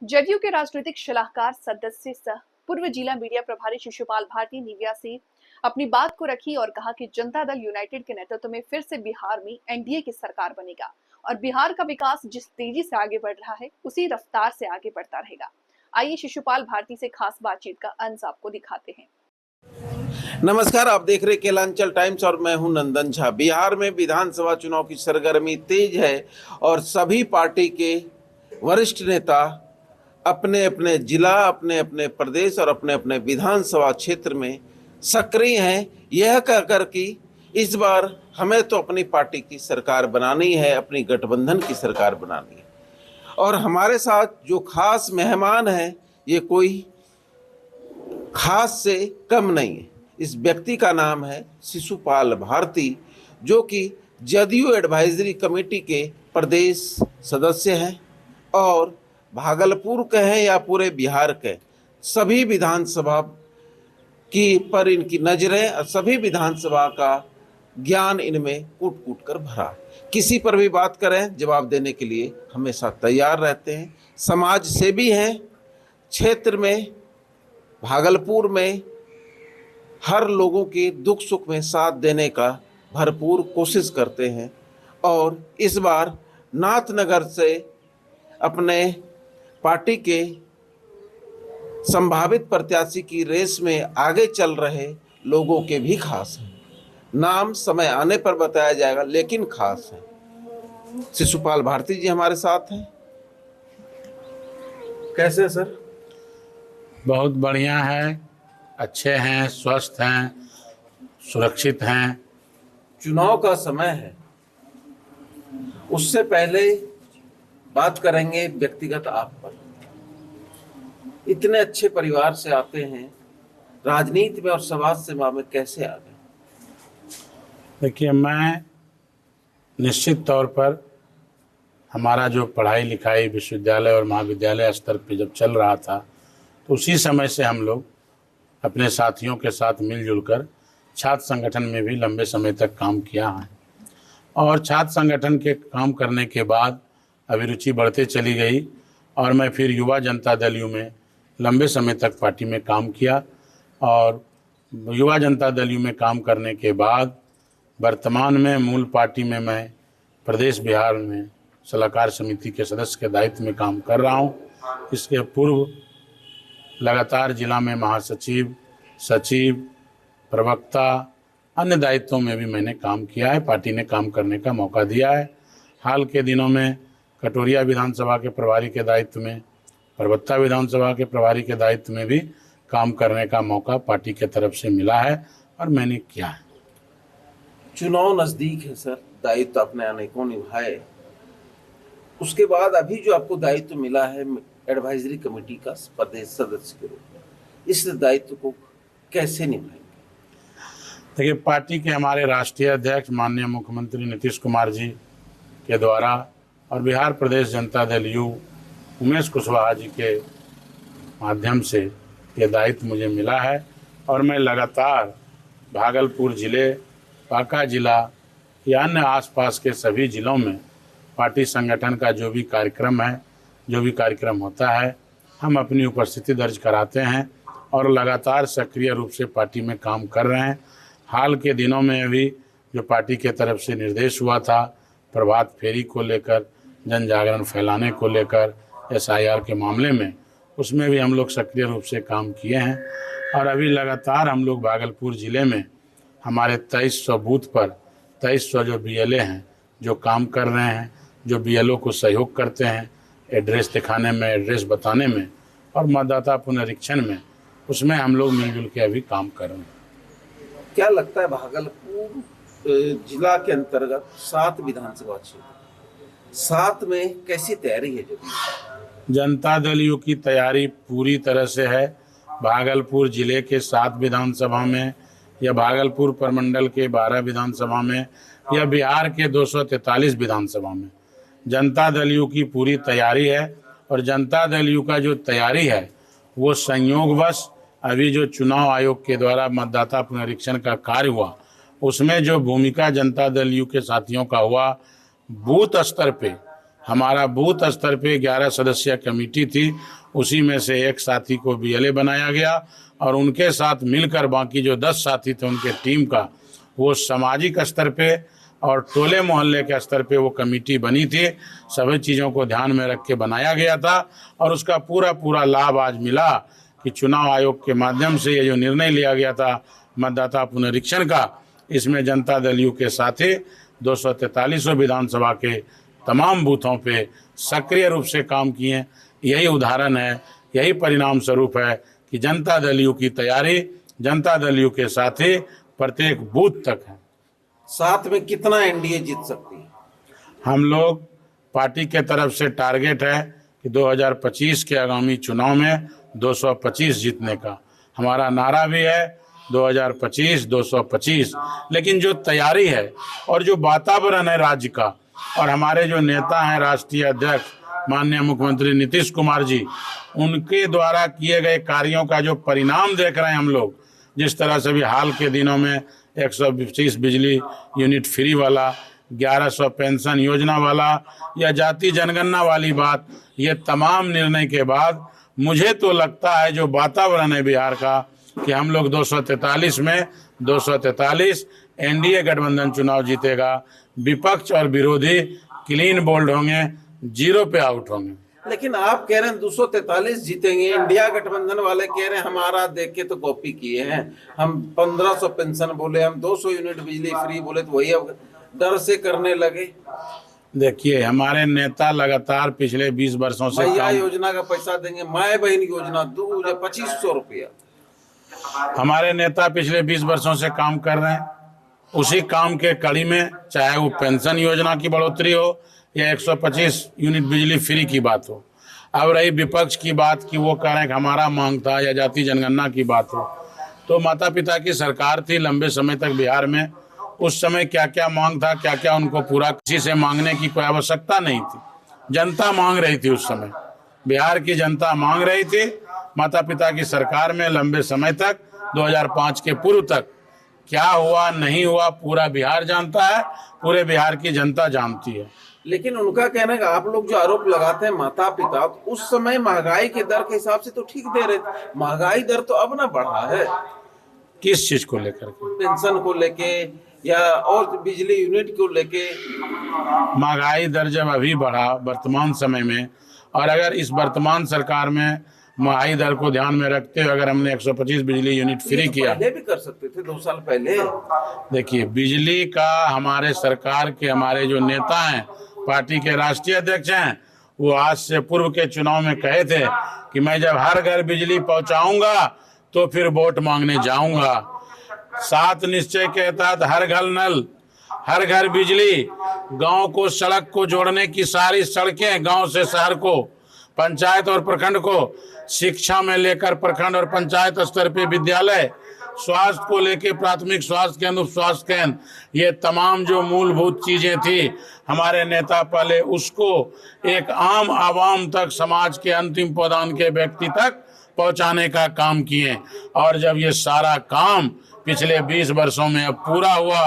जदयू के राजनीतिक सलाहकार सदस्य सह पूर्व जिला मीडिया प्रभारी शिशुपाल भारती निविया से अपनी बात को रखी और कहा कि जनता दल यूनाइटेड के नेतृत्व में फिर से बिहार में एनडीए की सरकार बनेगा और बिहार का विकास जिस तेजी से आगे बढ़ रहा है उसी रफ्तार से आगे बढ़ता रहेगा। आइए शिशुपाल भारती से खास बातचीत का अंश आपको दिखाते हैं। नमस्कार, आप देख रहे केलांचल टाइम्स और मैं हूं नंदन झा। बिहार में विधानसभा चुनाव की सरगर्मी तेज है और सभी पार्टी के वरिष्ठ नेता अपने अपने जिला, अपने अपने प्रदेश और अपने अपने विधानसभा क्षेत्र में सक्रिय हैं, यह कहकर कि इस बार हमें तो अपनी पार्टी की सरकार बनानी है, अपनी गठबंधन की सरकार बनानी है। और हमारे साथ जो खास मेहमान हैं ये कोई खास से कम नहीं है। इस व्यक्ति का नाम है शिशुपाल भारती, जो कि जदयू एडवाइजरी कमेटी के प्रदेश सदस्य हैं और भागलपुर के हैं या पूरे बिहार के सभी विधानसभा की पर इनकी नज़रें और सभी विधानसभा का ज्ञान इनमें कूट कूट कर भरा। किसी पर भी बात करें जवाब देने के लिए हमेशा तैयार रहते हैं। समाज सेवी हैं, क्षेत्र में भागलपुर में हर लोगों के दुख सुख में साथ देने का भरपूर कोशिश करते हैं और इस बार नाथनगर से अपने पार्टी के संभावित प्रत्याशी की रेस में आगे चल रहे लोगों के भी खास हैं। नाम समय आने पर बताया जाएगा, लेकिन खास है। शिशुपाल भारती जी हमारे साथ हैं। कैसे हैं सर? बहुत बढ़िया है, अच्छे हैं, स्वस्थ हैं, सुरक्षित हैं। चुनाव का समय है, उससे पहले बात करेंगे व्यक्तिगत आप पर। इतने अच्छे परिवार से आते हैं, राजनीति में और समाज सेवा में कैसे आ गए? देखिए, मैं निश्चित तौर पर हमारा जो पढ़ाई लिखाई विश्वविद्यालय और महाविद्यालय स्तर पे जब चल रहा था तो उसी समय से हम लोग अपने साथियों के साथ मिलजुल कर छात्र संगठन में भी लंबे समय तक काम किया है और छात्र संगठन के काम करने के बाद अभिरुचि बढ़ते चली गई और मैं फिर युवा जनता दल यू में लंबे समय तक पार्टी में काम किया और युवा जनता दल यू में काम करने के बाद वर्तमान में मूल पार्टी में मैं प्रदेश बिहार में सलाहकार समिति के सदस्य के दायित्व में काम कर रहा हूं। इसके पूर्व लगातार जिला में महासचिव, सचिव, प्रवक्ता, अन्य दायित्वों में भी मैंने काम किया है। पार्टी ने काम करने का मौका दिया है। हाल के दिनों में कटोरिया विधानसभा के प्रभारी के दायित्व में, परबत्ता विधानसभा के प्रभारी के दायित्व में भी काम करने का मौका पार्टी के तरफ से मिला है और मैंने किया है। चुनाव नजदीक है सर, दायित्व आपने अनेकों निभाए, उसके बाद अभी जो आपको दायित्व मिला है एडवाइजरी कमेटी का प्रदेश सदस्य के रूप में, इस दायित्व को कैसे निभाएंगे? देखिए, पार्टी के हमारे राष्ट्रीय अध्यक्ष माननीय मुख्यमंत्री नीतीश कुमार जी के द्वारा और बिहार प्रदेश जनता दल यू उमेश कुशवाहा जी के माध्यम से ये दायित्व मुझे मिला है और मैं लगातार भागलपुर जिले, बांका जिला या अन्य आसपास के सभी जिलों में पार्टी संगठन का जो भी कार्यक्रम है, जो भी कार्यक्रम होता है, हम अपनी उपस्थिति दर्ज कराते हैं और लगातार सक्रिय रूप से पार्टी में काम कर रहे हैं। हाल के दिनों में भी जो पार्टी के तरफ से निर्देश हुआ था प्रभात फेरी को लेकर, जन जागरण फैलाने को लेकर, SIR के मामले में, उसमें भी हम लोग सक्रिय रूप से काम किए हैं और अभी लगातार हम लोग भागलपुर ज़िले में हमारे 2300 बूथ पर 2300 जो BLA हैं जो काम कर रहे हैं, जो BLO को सहयोग करते हैं एड्रेस दिखाने में, एड्रेस बताने में और मतदाता पुनरीक्षण में, उसमें हम लोग मिलजुल के अभी काम कर रहे हैं। क्या लगता है भागलपुर जिला के अंतर्गत 7 विधानसभा क्षेत्र, 7 में कैसी तैयारी है? जनता दल यू की तैयारी पूरी तरह से है। भागलपुर जिले के 7 विधानसभा में या भागलपुर प्रमंडल के 12 विधानसभा में या बिहार के 243 विधानसभा में जनता दल यू की पूरी तैयारी है और जनता दल यू का जो तैयारी है वो संयोगवश अभी जो चुनाव आयोग के द्वारा मतदाता पुनरीक्षण का कार्य हुआ उसमें जो भूमिका जनता दल यू के साथियों का हुआ, बूथ स्तर पे हमारा बूथ स्तर पे 11 सदस्यीय कमेटी थी, उसी में से एक साथी को बीएलए बनाया गया और उनके साथ मिलकर बाकी जो 10 साथी थे उनके टीम का वो सामाजिक स्तर पे और टोले मोहल्ले के स्तर पे वो कमेटी बनी थी। सभी चीज़ों को ध्यान में रख के बनाया गया था और उसका पूरा लाभ आज मिला कि चुनाव आयोग के माध्यम से ये जो निर्णय लिया गया था मतदाता पुनरीक्षण का, इसमें जनता दल यू के साथी 243 विधानसभा के तमाम बूथों पे सक्रिय रूप से काम किए। यही उदाहरण है, यही परिणाम स्वरूप है कि जनता दल यू की तैयारी जनता दल यू के साथी प्रत्येक बूथ तक है। साथ में कितना एनडीए जीत सकती है? हम लोग पार्टी के तरफ से टारगेट है कि 2025 के आगामी चुनाव में 225 जीतने का हमारा नारा भी है, 2025 225। लेकिन जो तैयारी है और जो वातावरण है राज्य का, और हमारे जो नेता हैं राष्ट्रीय अध्यक्ष माननीय मुख्यमंत्री नीतीश कुमार जी, उनके द्वारा किए गए कार्यों का जो परिणाम देख रहे हैं हम लोग, जिस तरह से भी हाल के दिनों में 125 बिजली यूनिट फ्री वाला, 1100 पेंशन योजना वाला या जाति जनगणना वाली बात, ये तमाम निर्णय के बाद मुझे तो लगता है जो वातावरण है बिहार का कि हम लोग 243 में 243 एनडीए गठबंधन चुनाव जीतेगा। विपक्ष और विरोधी क्लीन बोल्ड होंगे, 0 पे आउट होंगे। लेकिन आप कह रहे हैं 243 जीतेंगे, इंडिया गठबंधन वाले कह रहे हैं हमारा देख के तो कॉपी किए हैं, हम 1500 पेंशन बोले, हम 200 यूनिट बिजली फ्री बोले, तो वही अब डर से करने लगे। देखिए हमारे नेता लगातार पिछले 20 वर्षों से मैया योजना का पैसा देंगे, माए बहन योजना 2500 रुपया। हमारे नेता पिछले 20 वर्षों से काम कर रहे हैं, उसी काम के कड़ी में चाहे वो पेंशन योजना की बढ़ोतरी हो या 125 यूनिट बिजली फ्री की बात हो। अब रही विपक्ष की बात कि वो कह रहे हैं कि हमारा मांग था, या जाति जनगणना की बात हो, तो माता पिता की सरकार थी लंबे समय तक बिहार में, उस समय क्या क्या मांग था, क्या क्या उनको पूरा किसी से मांगने की कोई आवश्यकता नहीं थी। जनता मांग रही थी, उस समय बिहार की जनता मांग रही थी। माता पिता की सरकार में लंबे समय तक 2005 के पूर्व तक क्या हुआ नहीं हुआ पूरा बिहार जानता है, पूरे बिहार की जनता जानती है। लेकिन उनका कहना है कि आप लोग जो आरोप लगाते हैं माता पिता, तो उस समय महंगाई के दर के हिसाब से तो ठीक दे रहे थे, महंगाई दर तो अब ना बढ़ा है। किस चीज को लेकर के? पेंशन को लेके या और बिजली यूनिट को लेके। महंगाई दर जब अभी बढ़ा वर्तमान समय में, और अगर इस वर्तमान सरकार में महंगाई दर को ध्यान में रखते हुए अगर हमने 125 बिजली यूनिट फ्री किया, पहले भी कर सकते थे 2 साल पहले। देखिए बिजली का हमारे सरकार के हमारे जो नेता हैं, पार्टी के राष्ट्रीय अध्यक्ष हैं, वो आज से पूर्व के चुनाव में कहे थे कि मैं जब हर घर बिजली पहुंचाऊंगा तो फिर वोट मांगने जाऊंगा। 7 निश्चय के तहत हर घर नल, हर घर बिजली, गांव को सड़क को जोड़ने की सारी सड़कें, गांव से शहर को, पंचायत और प्रखंड को, शिक्षा में लेकर प्रखंड और पंचायत स्तर पे विद्यालय, स्वास्थ्य को लेकर प्राथमिक स्वास्थ्य केंद्र, उप स्वास्थ्य केंद्र, ये तमाम जो मूलभूत चीजें थी, हमारे नेता पहले उसको एक आम आवाम तक, समाज के अंतिम पदान के व्यक्ति तक पहुंचाने का काम किए। और जब ये सारा काम पिछले 20 वर्षों में अब पूरा हुआ,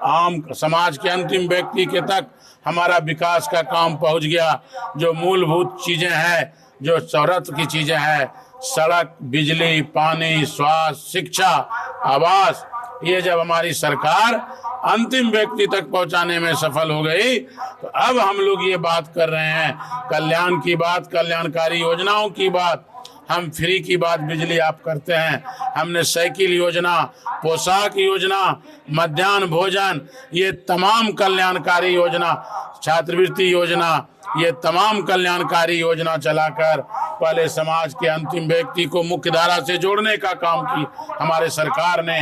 आम समाज के अंतिम व्यक्ति के तक हमारा विकास का काम पहुंच गया। जो मूलभूत चीजें हैं, जो जरूरत की चीजें हैं, सड़क, बिजली, पानी, स्वास्थ्य, शिक्षा, आवास, ये जब हमारी सरकार अंतिम व्यक्ति तक पहुंचाने में सफल हो गई, तो अब हम लोग ये बात कर रहे हैं कल्याण की बात, कल्याणकारी योजनाओं की बात। हम फ्री की बात बिजली आप करते हैं, हमने साइकिल योजना, पोशाक योजना, मध्याह्न भोजन, ये तमाम कल्याणकारी योजना, छात्रवृत्ति योजना, ये तमाम कल्याणकारी योजना चलाकर पहले समाज के अंतिम व्यक्ति को मुख्य धारा से जोड़ने का काम की हमारे सरकार ने।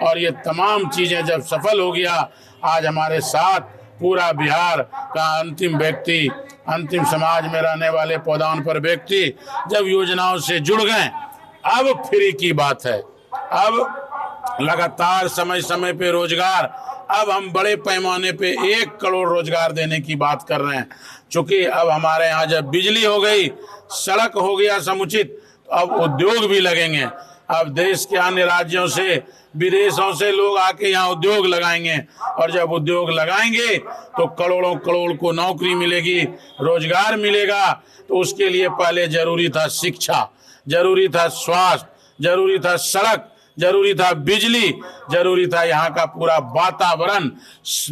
और ये तमाम चीजें जब सफल हो गया, आज हमारे साथ पूरा बिहार का अंतिम व्यक्ति, अंतिम समाज में रहने वाले पौधान पर व्यक्ति जब योजनाओं से जुड़ गए, अब फ्री की बात है। अब लगातार समय समय पे रोजगार, अब हम बड़े पैमाने पे 1 करोड़ रोजगार देने की बात कर रहे हैं। चूंकि अब हमारे यहाँ जब बिजली हो गई, सड़क हो गया समुचित, तो अब उद्योग भी लगेंगे। अब देश के अन्य राज्यों से, विदेशों से लोग आके यहाँ उद्योग लगाएंगे, और जब उद्योग लगाएंगे तो करोड़ों करोड़ को नौकरी मिलेगी, रोजगार मिलेगा। तो उसके लिए पहले जरूरी था शिक्षा, जरूरी था स्वास्थ्य, जरूरी था सड़क, जरूरी था बिजली, जरूरी था यहाँ का पूरा वातावरण,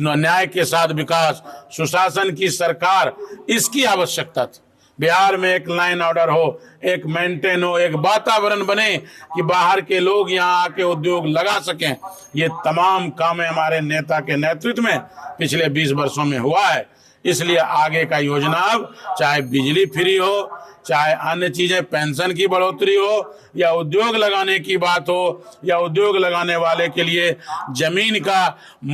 न्याय के साथ विकास, सुशासन की सरकार, इसकी आवश्यकता थी। बिहार में एक लाइन ऑर्डर हो, एक मेंटेन हो, एक वातावरण बने कि बाहर के लोग यहाँ आके उद्योग लगा सकें। ये तमाम काम हमारे नेता के नेतृत्व में पिछले 20 वर्षों में हुआ है। इसलिए आगे का योजना, अब चाहे बिजली फ्री हो, चाहे अन्य चीजें, पेंशन की बढ़ोतरी हो, या उद्योग लगाने की बात हो, या उद्योग लगाने वाले के लिए जमीन का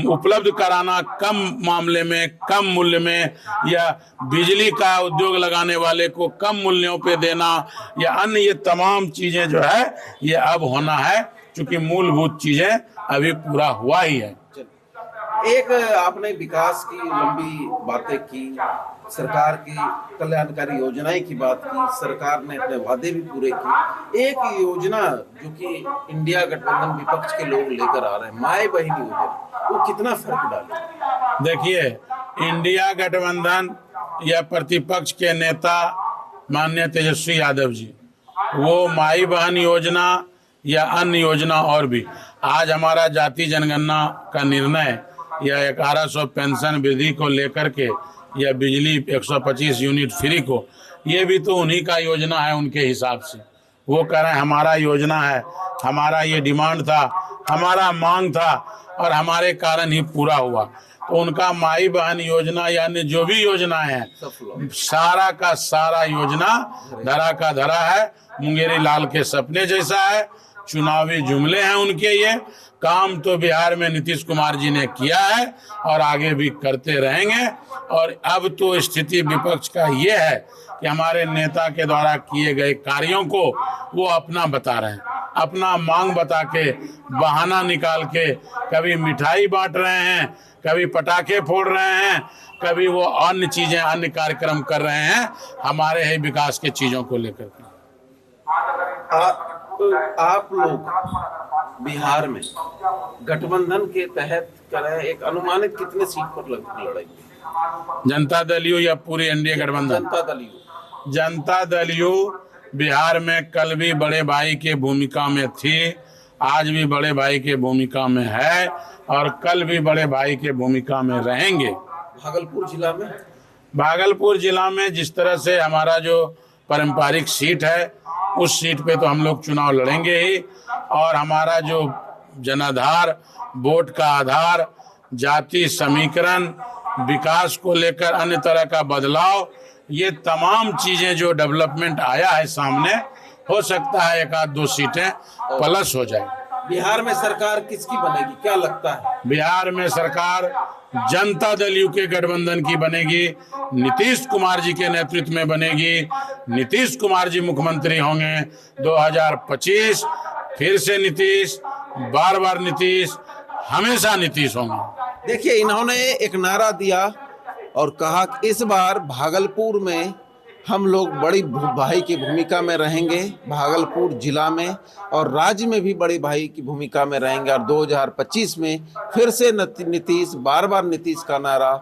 उपलब्ध कराना कम मामले में, कम मूल्य में, या बिजली का उद्योग लगाने वाले को कम मूल्यों पे देना, या अन्य ये तमाम चीजें जो है ये अब होना है, क्योंकि मूलभूत चीजें अभी पूरा हुआ ही है। एक आपने विकास की लंबी बातें की, सरकार की कल्याणकारी योजनाएं की बात की, सरकार ने अपने वादे भी पूरे किए। एक योजना जो कि इंडिया गठबंधन विपक्ष के लोग लेकर आ रहे हैं, माई बहन योजना, वो कितना फर्क डाले? देखिए, इंडिया गठबंधन या प्रतिपक्ष के नेता माननीय तेजस्वी यादव जी, वो माई बहन योजना या अन्य योजना, और भी आज हमारा जाति जनगणना का निर्णय या 1100 पेंशन वृद्धि को लेकर के, या बिजली 125 यूनिट फ्री को, ये भी तो उन्हीं का योजना है उनके हिसाब से। वो कह रहे हैं हमारा योजना है, हमारा ये डिमांड था, हमारा मांग था, और हमारे कारण ही पूरा हुआ। तो उनका माई बहन योजना यानी जो भी योजनाएं हैं, सारा का सारा योजना धरा का धरा है, मुंगेरी लाल के सपने जैसा है, चुनावी जुमले हैं उनके। ये काम तो बिहार में नीतीश कुमार जी ने किया है और आगे भी करते रहेंगे। और अब तो स्थिति विपक्ष का ये है कि हमारे नेता के द्वारा किए गए कार्यों को वो अपना बता रहे हैं, अपना मांग बता के, बहाना निकाल के, कभी मिठाई बांट रहे हैं, कभी पटाखे फोड़ रहे हैं, कभी वो अन्य चीजें, अन्य कार्यक्रम कर रहे हैं हमारे ही विकास के चीजों को लेकर के। आप लोग बिहार में गठबंधन के तहत करें, एक अनुमानित कितने सीट पर लड़ेंगे? जनता दल यू या पूरी एनडीए गठबंधन? जनता दल यू। जनता दल यू बिहार में कल भी बड़े भाई के भूमिका में थी, आज भी बड़े भाई के भूमिका में है, और कल भी बड़े भाई के भूमिका में रहेंगे। भागलपुर जिला में? भागलपुर जिला में जिस तरह से हमारा जो पारंपरिक सीट है, उस सीट पे तो हम लोग चुनाव लड़ेंगे ही। और हमारा जो जनाधार, वोट का आधार, जाति समीकरण, विकास को लेकर अन्य तरह का बदलाव, ये तमाम चीजें जो डेवलपमेंट आया है सामने, हो सकता है 1-2 सीटें प्लस हो जाए। बिहार में सरकार किसकी बनेगी, क्या लगता है? बिहार में सरकार जनता दल यू के गठबंधन की बनेगी, नीतीश कुमार जी के नेतृत्व में बनेगी। नीतीश कुमार जी मुख्यमंत्री होंगे 2025, फिर से नीतीश, बार बार नीतीश, हमेशा नीतीश होंगे। देखिए, इन्होंने एक नारा दिया और कहा कि इस बार भागलपुर में हम लोग बड़ी भाई की भूमिका में रहेंगे, भागलपुर जिला में, और राज्य में भी बड़े भाई की भूमिका में रहेंगे। और 2025 में फिर से नीतीश, बार बार नीतीश का नारा